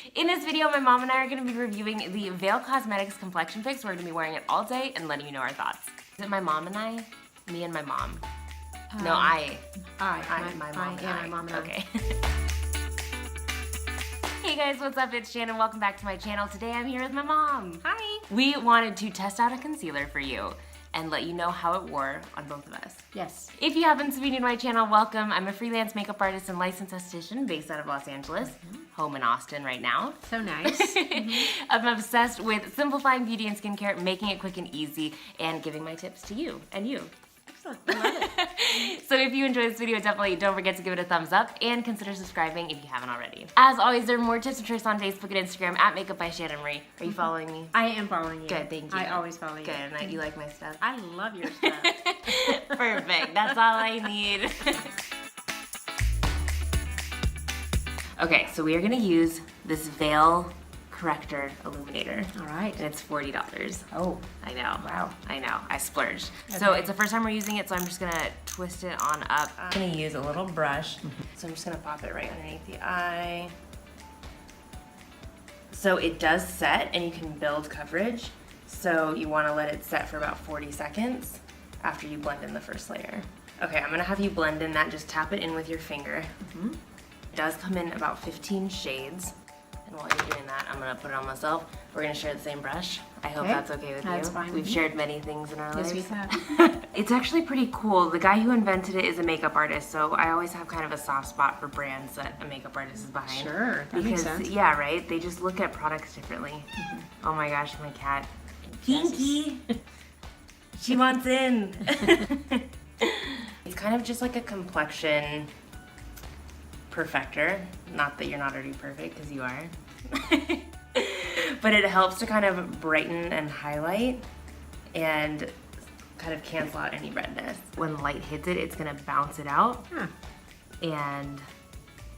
In this video, my mom and I are going to be reviewing the Veil Cosmetics Complexion Fix. We're going to be wearing it all day and letting you know our thoughts. Is it my mom and I? Me and my mom? No, my mom and my mom and I. Okay. Hey guys, what's up? It's Shannon. Welcome back to my channel. Today I'm here with my mom. Hi. We wanted to test out a concealer for you and let you know how it wore on both of us. Yes. If you happen to be new to my channel, welcome. I'm a freelance makeup artist and licensed esthetician based out of Los Angeles, home in Austin right now. So nice. I'm obsessed with simplifying beauty and skincare, making it quick and easy, and giving my tips to you and you. Excellent. I love it. So if you enjoyed this video, definitely don't forget to give it a thumbs up and consider subscribing if you haven't already. As always, there are more tips and tricks on Facebook and Instagram at Makeup by Shannon Marie. Are you following me? I am following you. Good, thank you. I always follow you. Good, and you like my stuff? I love your stuff. Perfect, that's all I need. Okay, so we are gonna use this Veil Corrector Illuminator. All right. And it's $40. Oh. I know. Wow. I know. I splurged. Okay. So it's the first time we're using it, so I'm just gonna twist it on up. I'm gonna use a little brush. So I'm just gonna pop it right underneath the eye. So it does set and you can build coverage. So you wanna let it set for about 40 seconds after you blend in the first layer. Okay, I'm gonna have you blend in that. Just tap it in with your finger. It does come in about 15 shades. And while you're doing that, I'm gonna put it on myself. We're gonna share the same brush. I hope that's okay with you. That's fine. We've shared many things in our lives. Yes, we have. It's actually pretty cool. The guy who invented it is a makeup artist, so I always have kind of a soft spot for brands that a makeup artist is behind. Sure, that makes sense. Yeah, right? They just look at products differently. Oh my gosh, my cat. Pinky! She wants in. It's kind of just like a complexion perfector. Not that you're not already perfect, because you are. But it helps to kind of brighten and highlight and kind of cancel out any redness. When light hits it, it's gonna bounce it out and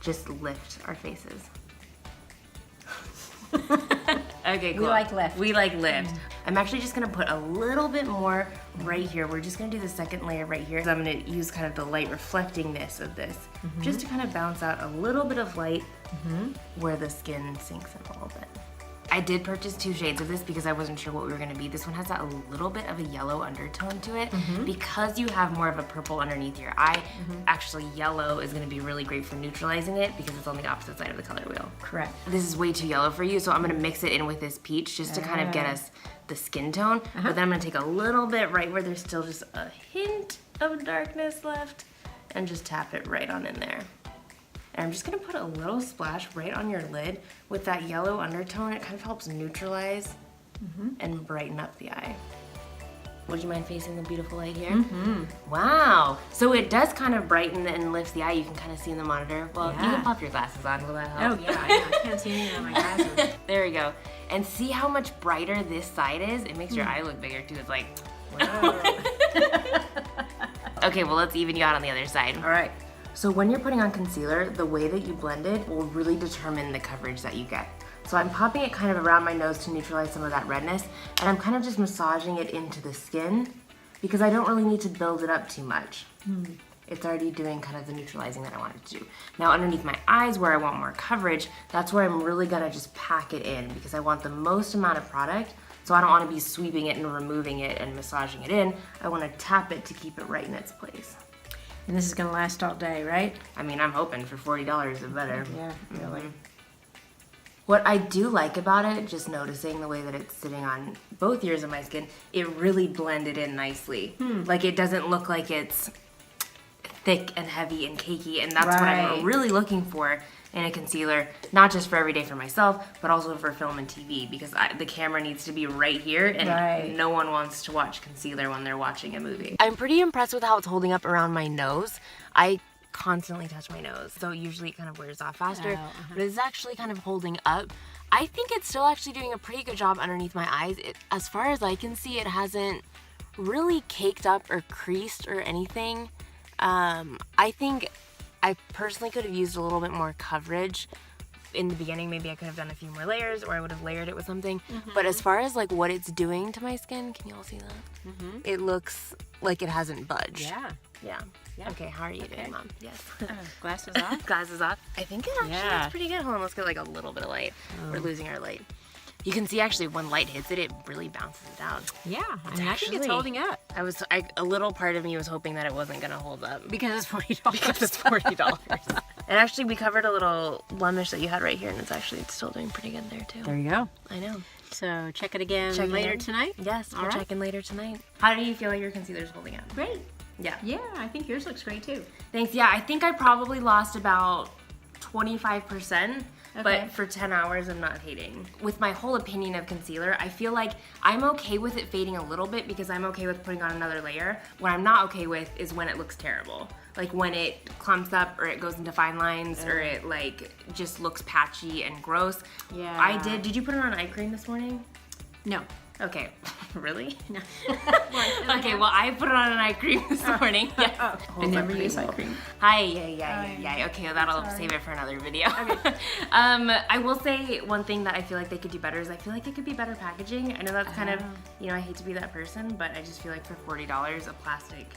just lift our faces. Okay, cool. We like lift. We like lift. I'm actually just gonna put a little bit more right here. We're just gonna do the second layer right here. So I'm gonna use kind of the light reflectingness of this just to kind of bounce out a little bit of light where the skin sinks in a little bit. I did purchase 2 shades of this because I wasn't sure what we were gonna be. This one has a little bit of a yellow undertone to it. Because you have more of a purple underneath your eye, actually yellow is gonna be really great for neutralizing it because it's on the opposite side of the color wheel. Correct. This is way too yellow for you, so I'm gonna mix it in with this peach just to kind of get us the skin tone. But then I'm gonna take a little bit right where there's still just a hint of darkness left and just tap it right on in there. And I'm just gonna put a little splash right on your lid with that yellow undertone. It kind of helps neutralize and brighten up the eye. Would you mind facing the beautiful light here? Wow. So it does kind of brighten and lift the eye. You can kind of see in the monitor. Well, you can pop your glasses on. Will that help? Oh yeah, I know. I can't see anything on my glasses. There we go. And see how much brighter this side is? It makes your eye look bigger too. It's like, Wow. okay, well let's even you out on the other side. All right. So when you're putting on concealer, the way that you blend it will really determine the coverage that you get. So I'm popping it kind of around my nose to neutralize some of that redness, and I'm kind of just massaging it into the skin because I don't really need to build it up too much. It's already doing kind of the neutralizing that I want it to do. Now underneath my eyes where I want more coverage, that's where I'm really gonna just pack it in because I want the most amount of product, so I don't wanna be sweeping it and removing it and massaging it in. I wanna tap it to keep it right in its place. And this is gonna last all day, right? I mean, I'm hoping for $40 or better. Yeah, really. What I do like about it, just noticing the way that it's sitting on both ears of my skin, it really blended in nicely. Like it doesn't look like it's thick and heavy and cakey, and that's what I'm really looking for in a concealer, not just for every day for myself, but also for film and TV, because the camera needs to be right here, and no one wants to watch concealer when they're watching a movie. I'm pretty impressed with how it's holding up around my nose. I constantly touch my nose, so usually it kind of wears off faster, but it's actually kind of holding up. I think it's still actually doing a pretty good job underneath my eyes. As far as I can see, it hasn't really caked up or creased or anything. I think I personally could have used a little bit more coverage, in the beginning, maybe I could have done a few more layers, or I would have layered it with something. But as far as like what it's doing to my skin, can you all see that? It looks like it hasn't budged. Yeah. Yeah. Okay, how are you doing, Mom? Yes. Glasses off. Glasses off. I think it actually looks pretty good. Hold on, let's get like a little bit of light. We're losing our light. You can see actually when light hits it, it really bounces it down. Yeah, I think it's actually- holding up. A little part of me was hoping that it wasn't gonna hold up. Because it's $40. Because it's $40. And actually, we covered a little blemish that you had right here, and it's actually still doing pretty good there too. There you go. I know. So check it again Check it later in. tonight? Yes, we'll All right. check in later tonight. How do you feel like your concealer's holding up? Great. Yeah. Yeah, I think yours looks great too. Thanks. Yeah, I think I probably lost about 25%. Okay. But for 10 hours, I'm not hating. With my whole opinion of concealer, I feel like I'm okay with it fading a little bit because I'm okay with putting on another layer. What I'm not okay with is when it looks terrible. Like when it clumps up or it goes into fine lines or it like just looks patchy and gross. Yeah. Did you put it on eye cream this morning? No. Okay. Really? No. Okay, well I put it on an eye cream this morning. Yes. I never use eye cream. Hi, yeah. Okay, that'll save it for another video. Okay. I will say one thing that I feel like they could do better is I feel like it could be better packaging. I know that's kind of, I hate to be that person, but I just feel like for $40, a plastic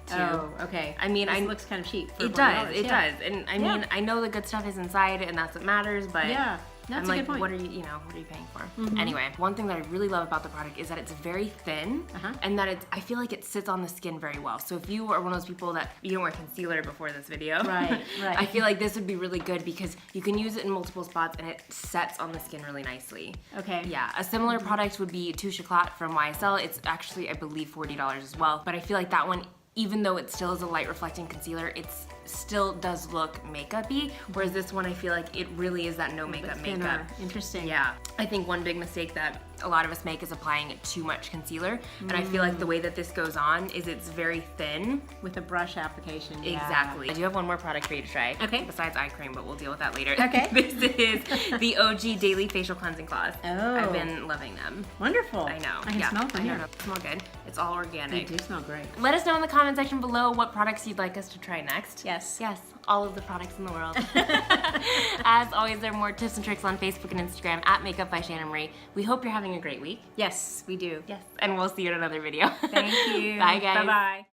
tube. Oh, okay. I mean, It looks kind of cheap. For it $40, does, yeah. and I mean, I know the good stuff is inside, and that's what matters. But Yeah, that's I'm a like, good point. what are you paying for? Anyway, one thing that I really love about the product is that it's very thin, and that I feel like it sits on the skin very well. So if you are one of those people that you don't wear concealer before this video, Right. I feel like this would be really good because you can use it in multiple spots, and it sets on the skin really nicely. Okay. Yeah, a similar product would be Touche Éclat from YSL. It's actually, I believe, $40 as well. But I feel like that one, even though it still is a light reflecting concealer, it still does look makeup-y, whereas this one I feel like it really is that no makeup makeup. Interesting. Yeah, I think one big mistake that a lot of us make is applying too much concealer, and I feel like the way that this goes on is it's very thin. With a brush application. Yeah. Exactly. I do have one more product for you to try. Okay. Besides eye cream, but we'll deal with that later. Okay. This is the OG Daily Facial Cleansing Cloths. Oh. I've been loving them. Wonderful. I know. I can smell from I here. know. Smell good. It's all They organic. do smell great. Let us know in the comment section below what products you'd like us to try next. Yes. Yes, all of the products in the world. As always, there are more tips and tricks on Facebook and Instagram at Makeup by Shannon Marie. We hope you're having a great week. Yes, we do. Yes, and we'll see you in another video. Thank you. Bye, guys. Bye-bye.